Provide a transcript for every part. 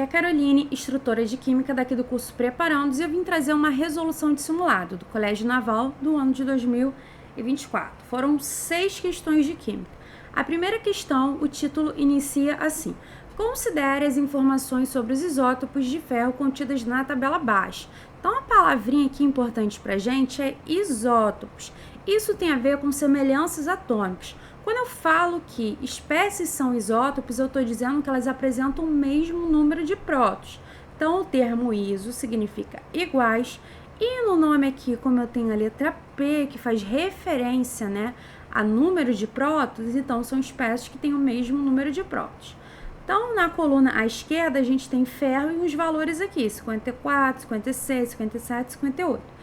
a Caroline, instrutora de Química daqui do curso Preparandos, e eu vim trazer uma resolução de simulado do Colégio Naval do ano de 2024. Foram 6 questões de Química. A primeira questão, o título inicia assim: considere as informações sobre os isótopos de ferro contidas na tabela abaixo. Então, a palavrinha aqui importante para a gente é isótopos. Isso tem a ver com semelhanças atômicas. Quando eu falo que espécies são isótopos, eu estou dizendo que elas apresentam o mesmo número de prótons. Então, o termo iso significa iguais. E no nome aqui, como eu tenho a letra P, que faz referência, né, a número de prótons, então são espécies que têm o mesmo número de prótons. Então, na coluna à esquerda, a gente tem ferro e os valores aqui, 54, 56, 57, 58.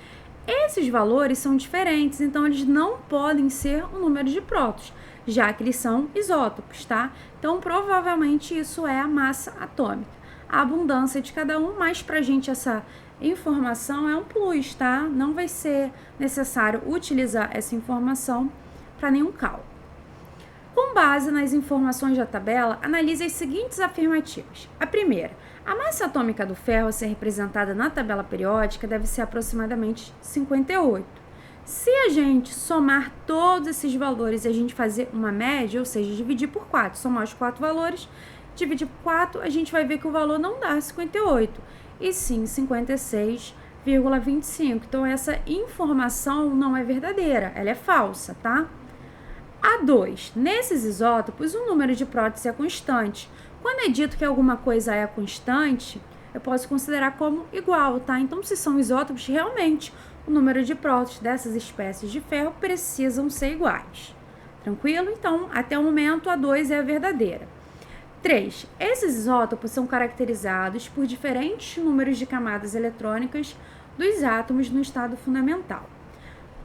Esses valores são diferentes, então eles não podem ser o número de prótons, já que eles são isótopos, tá? Então, provavelmente isso é a massa atômica. A abundância de cada um, mas pra gente essa informação é um plus, tá? Não vai ser necessário utilizar essa informação para nenhum cálculo. Com base nas informações da tabela, analise as seguintes afirmativas. A primeira: a massa atômica do ferro a ser representada na tabela periódica deve ser aproximadamente 58. Se a gente somar todos esses valores e a gente fazer uma média, ou seja, dividir por 4, somar os 4 valores, dividir por 4, a gente vai ver que o valor não dá 58, e sim 56,25. Então, essa informação não é verdadeira, ela é falsa, tá? A 2. Nesses isótopos, o número de prótons é constante. Quando é dito que alguma coisa é constante, eu posso considerar como igual, tá? Então, se são isótopos, realmente, o número de prótons dessas espécies de ferro precisam ser iguais. Tranquilo? Então, até o momento, a 2 é a verdadeira. 3. Esses isótopos são caracterizados por diferentes números de camadas eletrônicas dos átomos no estado fundamental.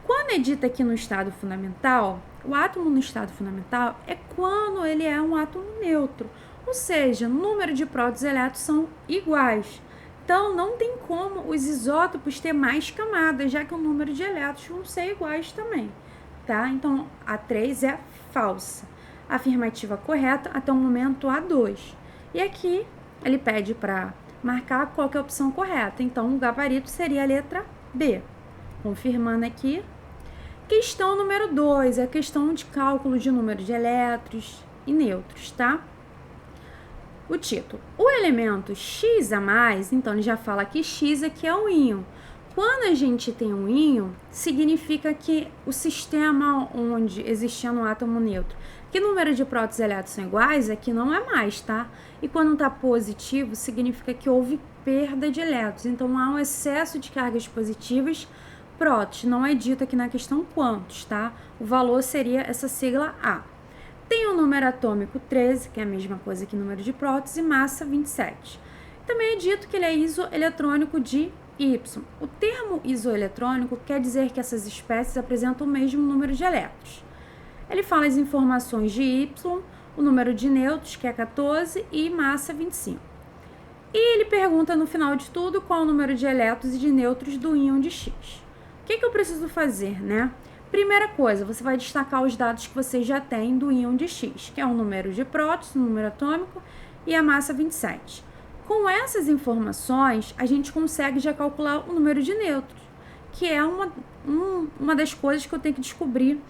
Quando é dito aqui no estado fundamental, o átomo no estado fundamental é quando ele é um átomo neutro, ou seja, o número de prótons e elétrons são iguais. Então, não tem como os isótopos ter mais camadas, já que o número de elétrons vão ser iguais também, tá? Então, a 3 é falsa. A afirmativa correta, até o momento, a 2. E aqui, ele pede para marcar qual que é a opção correta. Então, o gabarito seria a letra B. Confirmando aqui. Questão número 2, é a questão de cálculo de número de elétrons e nêutrons, tá? O título: o elemento X a mais, então ele já fala que X aqui é um íon. Quando a gente tem um íon, significa que o sistema onde existia no átomo neutro, que número de prótons e elétrons são iguais, aqui não é mais, tá? E quando está positivo, significa que houve perda de elétrons. Então, há um excesso de cargas positivas, prótons. Não é dito aqui na questão quantos, tá? O valor seria essa sigla A. Tem o número atômico 13, que é a mesma coisa que número de prótons, e massa 27. Também é dito que ele é isoeletrônico de Y. O termo isoeletrônico quer dizer que essas espécies apresentam o mesmo número de elétrons. Ele fala as informações de Y, o número de nêutrons, que é 14, e massa 25. E ele pergunta no final de tudo qual o número de elétrons e de nêutrons do íon de X. O que eu preciso fazer, né? Primeira coisa, você vai destacar os dados que você já tem do íon de X, que é o número de prótons, o número atômico e a massa 27. Com essas informações, a gente consegue já calcular o número de nêutrons, que é uma das coisas que eu tenho que descobrir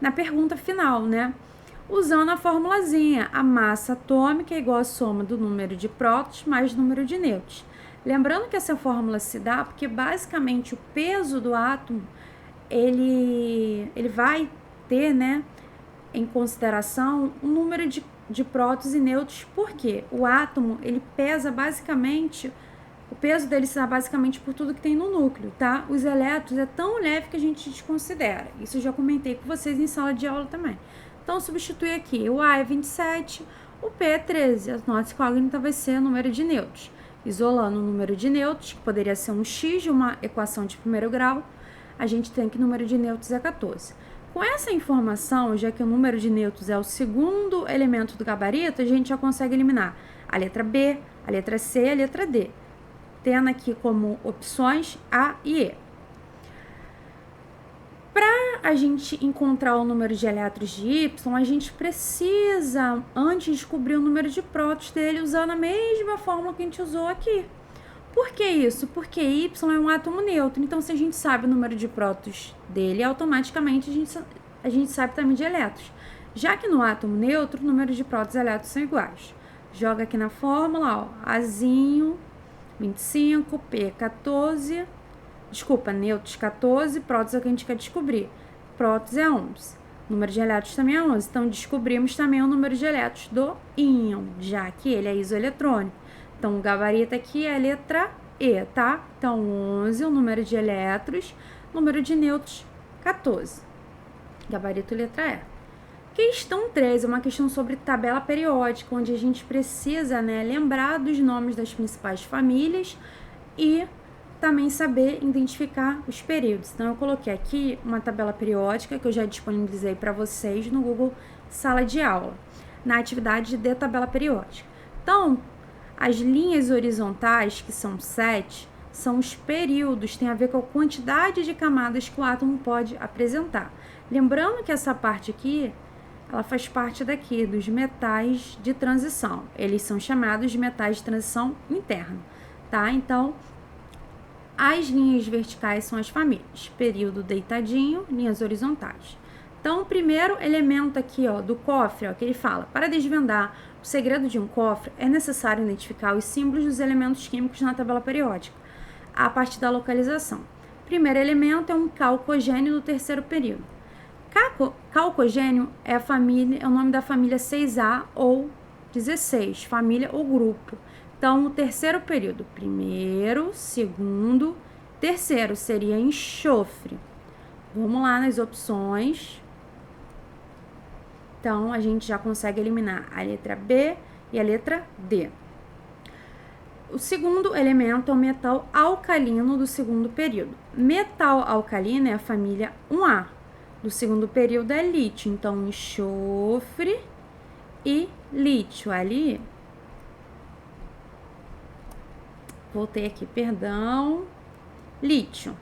na pergunta final, né? Usando a formulazinha, a massa atômica é igual à soma do número de prótons mais o número de nêutrons. Lembrando que essa fórmula se dá porque basicamente o peso do átomo ele vai ter, né, em consideração o número de prótons e nêutrons, porque o átomo ele pesa basicamente, o peso dele se dá basicamente por tudo que tem no núcleo, tá? Os elétrons é tão leve que a gente desconsidera. Isso eu já comentei com vocês em sala de aula também. Então, substitui aqui, o A é 27, o P é 13. A nossa incógnita vai ser o número de nêutrons. Isolando o número de nêutrons, que poderia ser um X de uma equação de primeiro grau, a gente tem que o número de nêutrons é 14. Com essa informação, já que o número de nêutrons é o segundo elemento do gabarito, a gente já consegue eliminar a letra B, a letra C e a letra D, tendo aqui como opções A e E. Para a gente encontrar o número de elétrons de Y, a gente precisa antes descobrir o número de prótons dele usando a mesma fórmula que a gente usou aqui. Por que isso? Porque Y é um átomo neutro, então se a gente sabe o número de prótons dele, automaticamente a gente sabe também de elétrons. Já que no átomo neutro, o número de prótons e elétrons são iguais. Joga aqui na fórmula, ó, Azinho, 25, P, 14, nêutrons 14, prótons é o que a gente quer descobrir. Prótons é 11. O número de elétrons também é 11, então descobrimos também o número de elétrons do íon, já que ele é isoeletrônico. Então, o gabarito aqui é a letra E, tá? Então, 11, o número de elétrons, número de nêutrons, 14. Gabarito letra E. Questão 3 é uma questão sobre tabela periódica, onde a gente precisa, né, lembrar dos nomes das principais famílias e também saber identificar os períodos. Então, eu coloquei aqui uma tabela periódica que eu já disponibilizei para vocês no Google Sala de Aula, na atividade de tabela periódica. Então, as linhas horizontais, que são 7, são os períodos, tem a ver com a quantidade de camadas que o átomo pode apresentar. Lembrando que essa parte aqui, ela faz parte daqui, dos metais de transição. Eles são chamados de metais de transição interna, tá? Então, as linhas verticais são as famílias, período deitadinho, linhas horizontais. Então, o primeiro elemento aqui, ó, do cofre, ó, que ele fala, para desvendar o segredo de um cofre, é necessário identificar os símbolos dos elementos químicos na tabela periódica, a partir da localização. O primeiro elemento é um calcogênio do terceiro período. Calcogênio é o nome da família 6A ou 16, família ou grupo. Então, o terceiro período, primeiro, segundo, terceiro seria enxofre. Vamos lá nas opções. Então, a gente já consegue eliminar a letra B e a letra D. O segundo elemento é o metal alcalino do segundo período. Metal alcalino é a família 1A. Do segundo período é lítio. Então, enxofre e lítio. Ali, voltei aqui, perdão. Lítio.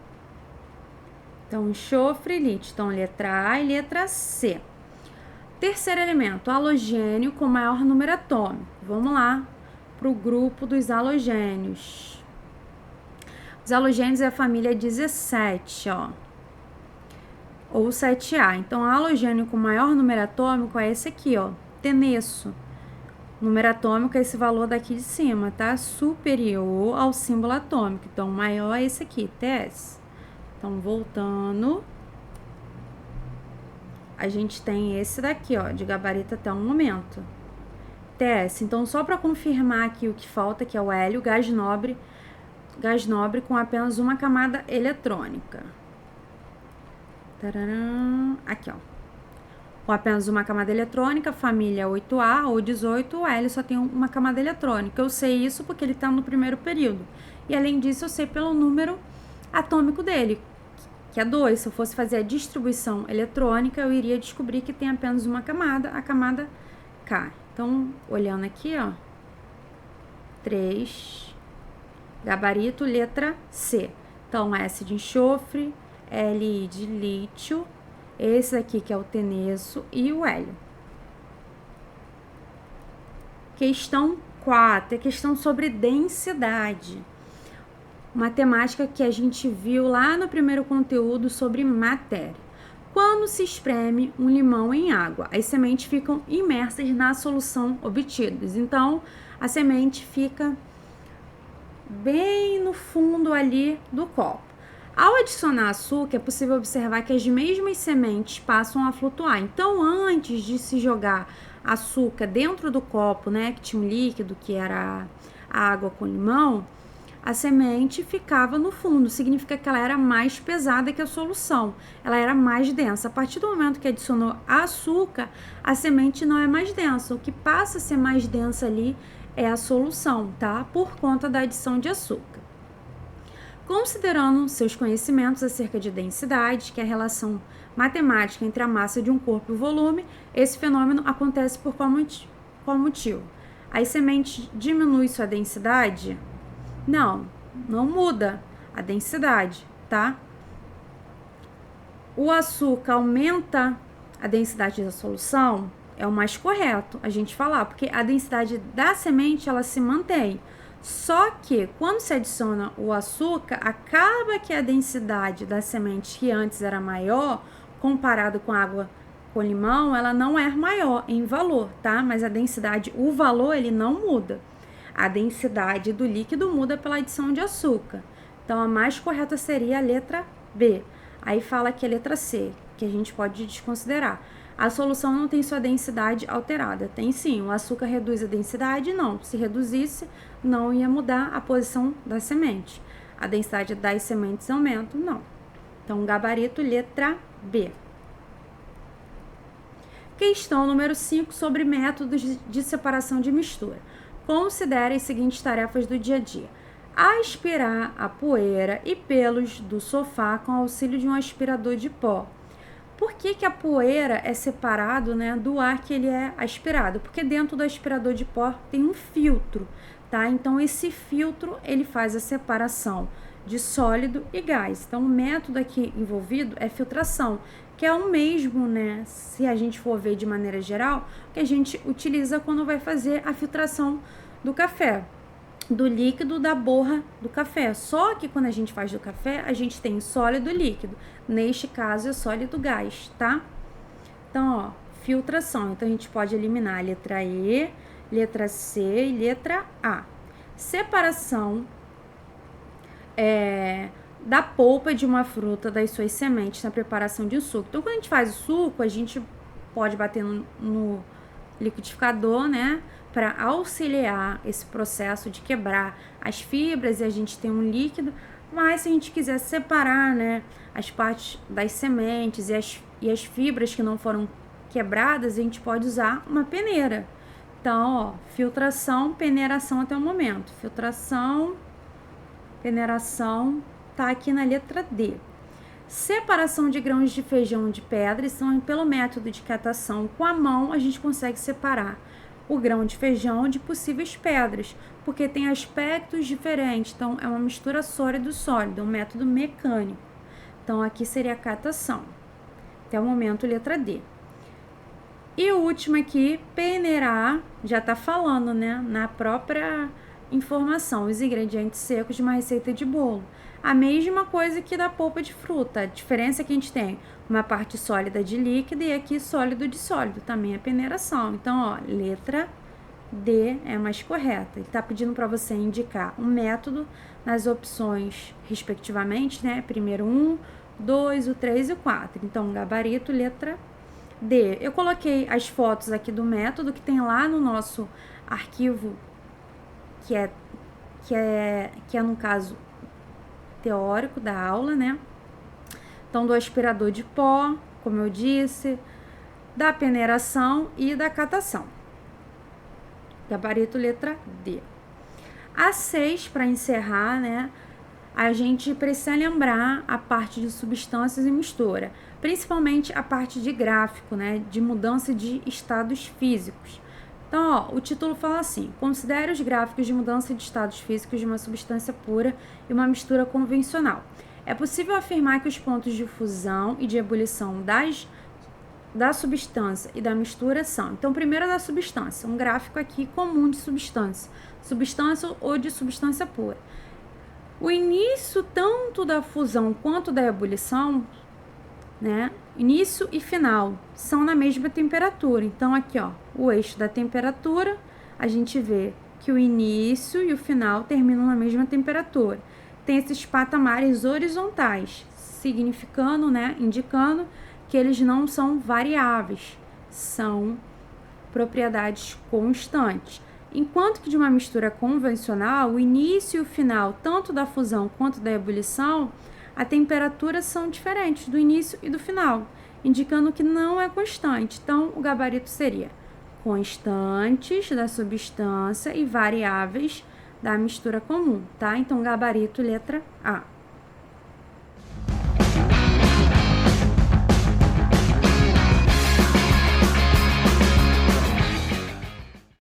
Então, enxofre e lítio. Então, letra A e letra C. Terceiro elemento, halogênio com maior número atômico. Vamos lá para o grupo dos halogênios. Os halogênios é a família 17, ó. Ou 7A. Então, halogênio com maior número atômico é esse aqui, ó. Tenesso. Número atômico é esse valor daqui de cima, tá? Superior ao símbolo atômico. Então, maior é esse aqui, TS. Então, voltando, a gente tem esse daqui, ó, de gabarito até o momento. TS. Então, só para confirmar aqui o que falta, que é o hélio, gás nobre com apenas uma camada eletrônica. Tararam. Aqui, ó. Com apenas uma camada eletrônica, família 8A ou 18, o hélio só tem uma camada eletrônica. Eu sei isso porque ele está no primeiro período. E além disso, eu sei pelo número atômico dele, que é 2. Se eu fosse fazer a distribuição eletrônica, eu iria descobrir que tem apenas uma camada, a camada K. Então, olhando aqui, ó, 3, gabarito, letra C. Então, S de enxofre, L de lítio, esse aqui que é o tenesso e o hélio. Questão 4, é questão sobre densidade. Uma temática que a gente viu lá no primeiro conteúdo sobre matéria. Quando se espreme um limão em água, as sementes ficam imersas na solução obtidas. Então, a semente fica bem no fundo ali do copo. Ao adicionar açúcar, é possível observar que as mesmas sementes passam a flutuar. Então, antes de se jogar açúcar dentro do copo, né, que tinha um líquido, que era a água com limão, a semente ficava no fundo. Significa que ela era mais pesada que a solução. Ela era mais densa. A partir do momento que adicionou açúcar, a semente não é mais densa. O que passa a ser mais densa ali é a solução, tá? Por conta da adição de açúcar. Considerando seus conhecimentos acerca de densidade, que é a relação matemática entre a massa de um corpo e o volume, esse fenômeno acontece por qual motivo? As sementes diminuem sua densidade? Não muda a densidade, tá? o açúcar aumenta a densidade da solução, é o mais correto a gente falar, porque a densidade da semente ela se mantém. Só que quando se adiciona o açúcar, acaba que a densidade da semente que antes era maior, comparado com água com limão, ela não é maior em valor, tá? Mas a densidade, o valor, ele não muda. A densidade do líquido muda pela adição de açúcar. Então, a mais correta seria a letra B. Aí fala que a letra C, que a gente pode desconsiderar. A solução não tem sua densidade alterada. Tem sim, o açúcar reduz a densidade? Não. Se reduzisse, não ia mudar a posição da semente. A densidade das sementes aumenta? Não. Então, gabarito, letra B. Questão número 5 sobre métodos de separação de mistura. Considere as seguintes tarefas do dia a dia. Aspirar a poeira e pelos do sofá com auxílio de um aspirador de pó. Por que a poeira é separado, né, do ar que ele é aspirado? Porque dentro do aspirador de pó tem um filtro, tá? Então, esse filtro, ele faz a separação de sólido e gás. Então, o método aqui envolvido é filtração, que é o mesmo, né, se a gente for ver de maneira geral, que a gente utiliza quando vai fazer a filtração do café, do líquido da borra do café. Só que quando a gente faz do café, a gente tem sólido e líquido. Neste caso, é sólido gás, tá? Então, ó, filtração. Então, a gente pode eliminar a letra E, letra C e letra A. Separação da polpa de uma fruta das suas sementes na preparação de um suco. Então, quando a gente faz o suco, a gente pode bater no liquidificador, né, para auxiliar esse processo de quebrar as fibras e a gente tem um líquido. Mas se a gente quiser separar, né, as partes das sementes e as fibras que não foram quebradas, a gente pode usar uma peneira. Então, ó, filtração, peneiração até o momento. Filtração, peneiração, tá aqui na letra D. Separação de grãos de feijão de pedra, então pelo método de catação com a mão a gente consegue separar o grão de feijão de possíveis pedras, porque tem aspectos diferentes, então é uma mistura sólido-sólido, é um método mecânico. Então aqui seria a catação. Até o momento, letra D. E o último aqui, peneirar, já tá falando, né, na própria informação, os ingredientes secos de uma receita de bolo. A mesma coisa que da polpa de fruta, a diferença é que a gente tem uma parte sólida de líquido e aqui sólido de sólido, também é peneiração. Então, ó, letra D é a mais correta. Ele tá pedindo para você indicar um método nas opções, respectivamente, né? Primeiro 1, 2, o 3 e o 4. Então, gabarito, letra D. Eu coloquei as fotos aqui do método que tem lá no nosso arquivo, que é no caso teórico da aula, né? Então, do aspirador de pó, como eu disse, da peneiração e da catação. Gabarito, letra D. A 6, para encerrar, né? A gente precisa lembrar a parte de substâncias e mistura, principalmente a parte de gráfico, né? De mudança de estados físicos. Então, ó, o título fala assim: considere os gráficos de mudança de estados físicos de uma substância pura e uma mistura convencional. É possível afirmar que os pontos de fusão e de ebulição da substância e da mistura são. Então, primeiro da substância, um gráfico aqui comum de substância ou de substância pura. O início tanto da fusão quanto da ebulição, né, início e final, são na mesma temperatura. Então, aqui, ó, o eixo da temperatura, a gente vê que o início e o final terminam na mesma temperatura. Tem esses patamares horizontais, significando, né, indicando que eles não são variáveis, são propriedades constantes. Enquanto que de uma mistura convencional, o início e o final, tanto da fusão quanto da ebulição, a temperatura são diferentes do início e do final, indicando que não é constante. Então, o gabarito seria constantes da substância e variáveis da mistura comum, tá? Então, gabarito, letra A.